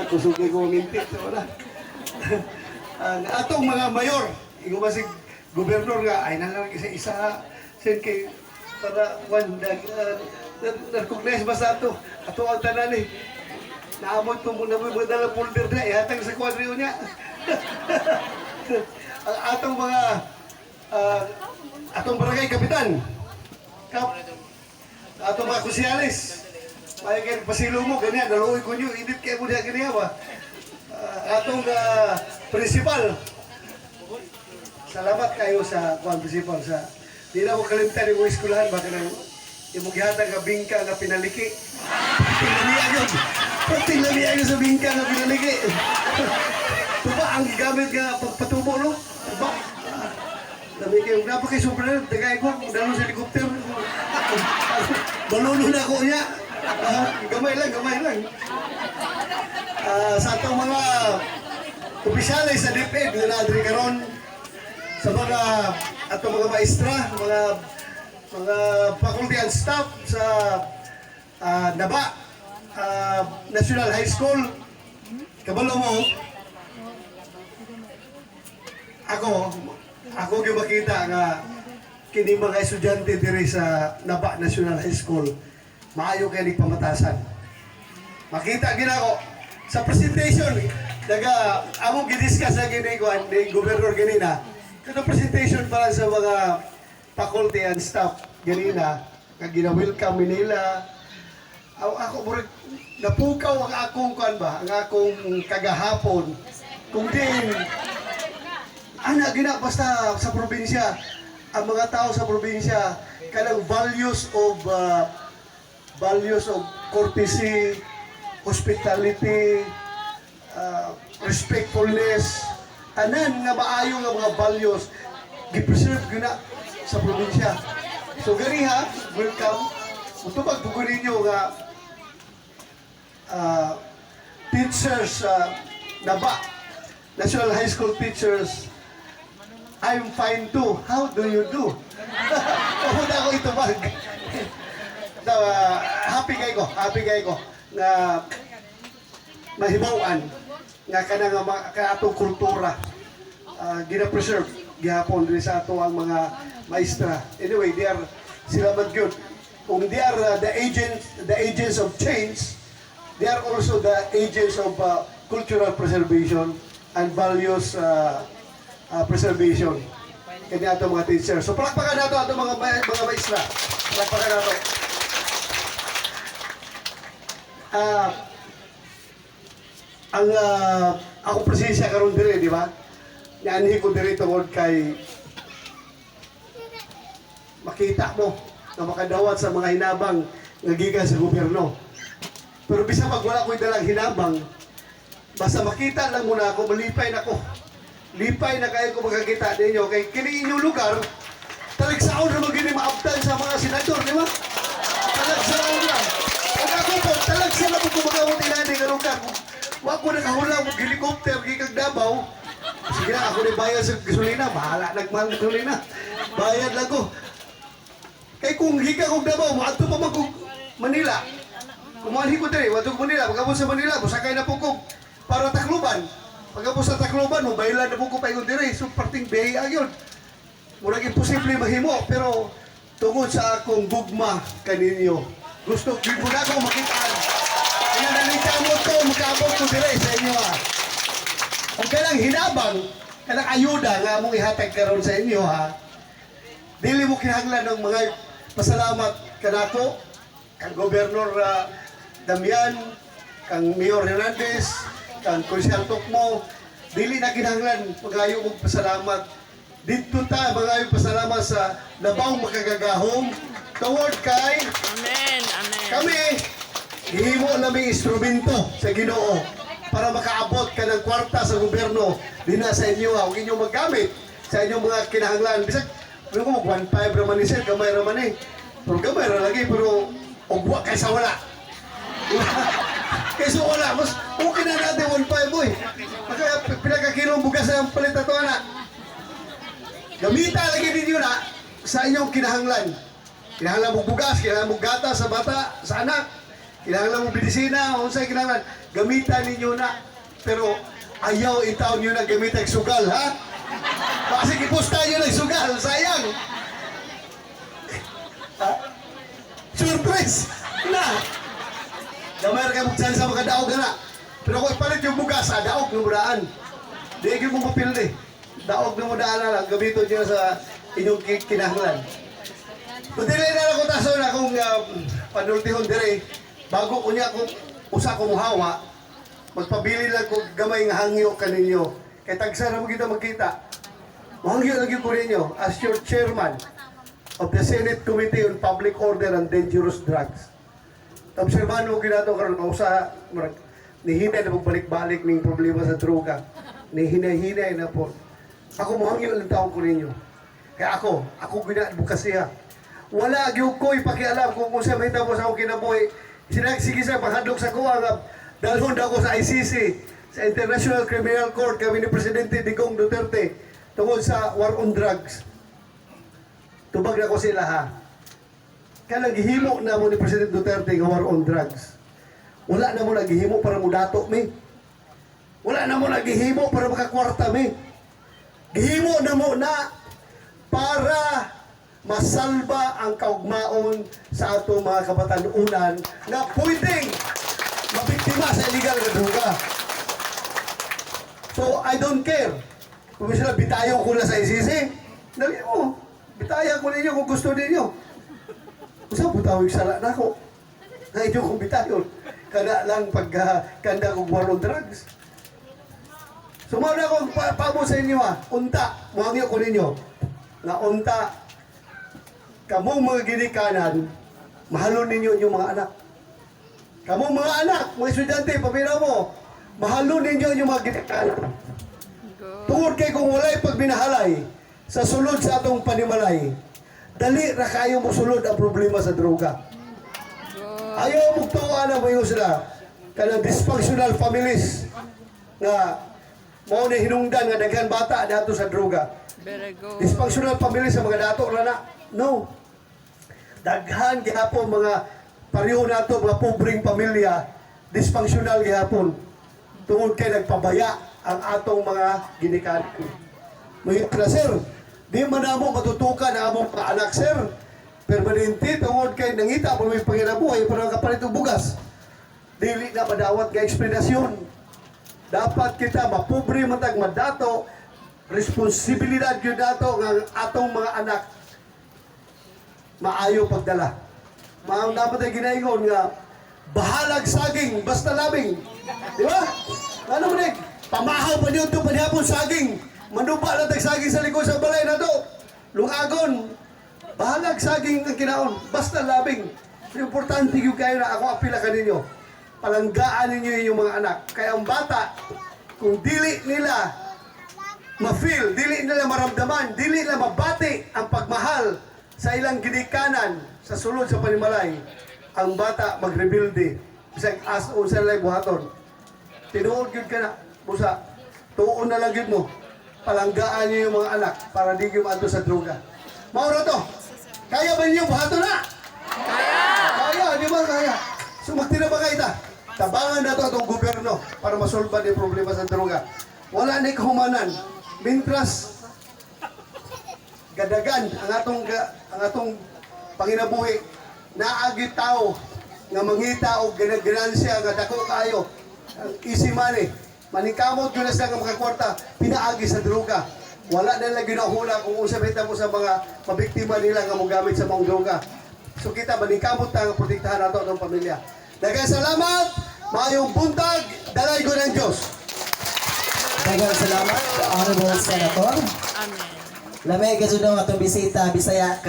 Kusugay ko mintit. Wala. Atong mga mayor, ikaw ba si gobernador nga, ay nalang isa-isa, sin kay, para, recognize ba sa ato? Ato ang tanan eh. Naamot ko muna mo dalang folder na, ihatag sa kwadryo niya. Ang atong mga, atong barangay kapitan, atong mga kusyalis, may kayo pasilo mo, ganyan, naluoy ko nyo, edit kayo mo niya ganyan ba? Atong principal, salamat kayo sa kuwan principal sa di na ko kalimtan yung eskulahan baka na yung gihatag nga bingka nga pinaliki. Tingnan niya sa bingka nga pinaliki. Tuba ang gamit nga pagpatubo no? Tuba. Sabi kayo, napakay sobrang tagay ko, dalo sa helikopter. Balulo na ko niya. Gamay lang. Sa atong mga opisyalis sa DepEd nga naadri karon sa mga atong mga maestra, mga faculty and staff sa NABA National High School. Kabalo mo, ako yung makita nga kini mga estudyante diri sa NABA National High School maayo kay pamatasan. Makita ginako sa presentation among gidiscuss sa gini ko ni Gobernador ganina. Kano presentation para sa mga faculty and staff ganina nga gina-welcome nila. Ako murag napukaw ang akong kuan ba, ang akong kagahapon. Kung din ana gina basta sa probinsya, ang mga tao sa probinsya kanang values of courtesy, hospitality, respectfulness, tanan nga maayo nga mga values gi-preserve gina sa probinsya. So gani ha, welcome. Utubag po ninyo nga teachers NABA, National High School teachers, I'm fine too. How do you do? Huwag ako itubag. Happy kayo ko na mahibawan nga kanang atong kultura gina-preserve gihapon din sa ato ang mga maestra. Anyway, sila magyud. Kung they are the agents of change, they are also the agents of cultural preservation and values preservation. Kaya ato mga teachers. So palakpakan nato ato mga maestra. Palakpakan nato. Ako presensya karon dire, di ba? Yanhi ko dire tungod kay makita mo na makadawat sa mga hinabang nga gikan sa gobyerno. Pero bisa pag wala ko'y dalang hinabang, basta makita lang muna ako, malipay na ko. Lipay na kayo ko magkakita ninyo. Kay kini inyong lugar, talagsaon na magiging maabtan sa mga senador, di ba? Talagsaon lang. Pag ako po, talagsaon na po kumagawin inani nga lugar. Huwag ko nakahulang mag-helicopter, gigag Davao. Sige na, ako na bayad sa gasolina. Bahala, nagmahal ng gasolina. Bayad lang ko. Kay kung higa kong Davao, maato pa mag Manila. Kumahin ko diri, wato Manila. Pagkapos sa Manila, musakay na po ko para Tacloban. Pagkapos sa Tacloban, mobailan na po ko pa yung diri. So, parting bihay agyon. Murag imposible mahimo, pero tungod sa akong gugma kaninyo, gusto ko na akong makitaan. Kaya nalikamo to, magkaabot ko dire sa inyo ha. Kung kailang hinabang, kailang ayuda nga mong ihatag karon sa inyo ha, dili mo kinahanglan ng mga pasalamat kanako, kang Gobernador Damian, kang Mayor Hernandez, kang Konsyal Tokmo, dili na kinahanglan magayo mong pasalamat. Dito ta magayo pasalamat sa labang makagagahom toward kay Amen. Amen. kami gihimo naming instrumento sa Ginoo para makaabot ka ng kwarta sa gobyerno dina sa inyo ha. Huwag inyong magamit sa inyong mga kinahanglan. Bisag, ano ko, 1.5 raman ni sir, gamay raman eh. Pero gamay raman lagi, pero ugwa kaysa wala. Kaysa wala, mas okay na natin 1.5 boy. Kaya pinagkakilong bugas ng palit na ito anak. Gamita lagi ninyo na sa inyong kinahanglan. Kinahanglan mong bugas, kinahanglan mong gata sa bata, sa anak. Kinahanglan mo bidisina, unsay kinahanglan, gamitan ninyo na. Pero ayaw itaw nyo na gamitan sugal, ha? Kasi iposta nyo ng sugal, sayang. Ha? Surprise! Na! Gamay kayo magsansa mga daog na. Pero kung ipalit yung bugas, daog na mudaan. Di kayo mo mapildi. Daog na mudaan na lang, gamitin nyo sa inyong kinahanglan. Kung dili na ako taso na kung panultihon dire, bago ko niya kung usa kong hawa, magpabili lang kung gamay nga hangyo kaninyo. Kaya tagsa na mo kita magkita. Mahangyo lagi ko ninyo as your chairman of the Senate Committee on Public Order and Dangerous Drugs. Obserbahan mo ginato karon usa nihinay na pagbalik-balik ning problema sa droga. Nihinay-hinay na po. Ako mahangyo lang taon ko ninyo. Kaya ako gina-advokasya. Wala gyud ko ipakialam kung unsa may tabo sa akong kinabuhi. Sinagsige sa paghandog sa kuha nga dalhon daw ko sa ICC, sa International Criminal Court kami ni Presidente Digong Duterte tungkol sa war on drugs. Tubag na ko sila ha. Kaya naghihimo na mo ni Presidente Duterte nga war on drugs. Wala na mo naghihimo para mo dato mi. Wala na mo naghihimo para makakwarta mi. Gihimo na mo na para masalba ang kaugmaon sa ato mga kabatanunan na pwedeng mabiktima sa illegal na droga. So, I don't care. Kung sila bitayo ko na sa ICC, dali mo. Bitaya ko ninyo kung gusto ninyo. Kung saan butawig sala na ako? Na inyo kong bitayon. Kada lang pagkanda kong war on drugs. Sumaw na akong pamo sa inyo ha. Unta, muhangyo ko ninyo. Na unta, kamong mga ginikanan, mahalon ninyo yung mga anak. Kamong mga anak, mga estudyante, pamira mo, mahalon ninyo yung mga ginikanan. Tungod kay kung walay pagbinahalay sa sulod sa atong panimalay, dali ra kayo mo sulod ang problema sa droga. Ayaw magtuwa na mo sila kanang dysfunctional families nga mao na hinungdan nga daghan bata dato sa droga. Dysfunctional families sa mga dato ra na. No. Daghan gihapon mga pareho nato mga pobreng pamilya, dysfunctional gihapon. Tungod kay nagpabaya ang atong mga ginikanan. Mahirap na sir, di man namo matutukan ang among mga anak sir. Permanente tungod kay nangita pa may panginabuhay para kapalit og bugas. Dili na madawat nga eksplanasyon. Dapat kita mapobre matag madato, responsibilidad gyud nato nga atong mga anak maayo pagdala. Maang dapat ay ginaingon nga bahalag saging basta labing. Di ba? Ano mo nig? Pamahaw pa niyo ito panihapon saging. Manuba na tag saging sa likod sa balay na to. Lungagon. Bahalag saging ang kinaon. Basta labing. Importante yung kayo na ako apila ka ninyo. Palanggaan ninyo yung mga anak. Kaya ang bata, kung dili nila ma-feel, dili nila maramdaman, dili nila mabati ang pagmahal sa ilang ginikanan sa sulod sa panimalay, ang bata magrebuilde. Bisag as-on sa nalay buhaton. Tinuod yun ka na, busa. Tuon na lang yun mo. Palanggaan niyo yung mga anak para di kayo maadto sa droga. Mauro to. Kaya ba niyo buhaton na? Kaya! Kaya, di ba kaya? So magtina ba kayo ta? Tabangan na to atong gobyerno para masolba yung problema sa droga. Wala na kahumanan. Mintras gadagan ang atong panginabuhi naagi tao nga mangita og ganansya nga dako kayo ang easy money manikamot gyud sa nga makakwarta pinaagi sa droga. Wala na lang ginahula kung unsa bita mo sa mga mabiktima nila nga mogamit sa mga droga. So kita manikamot ta nga protektahan nato ang pamilya. Daghang salamat, maayong buntag, dalay ko ng Dios. Daghang salamat, Honorable Senator. Amen. Lamay kasunod atong bisita Bisaya kay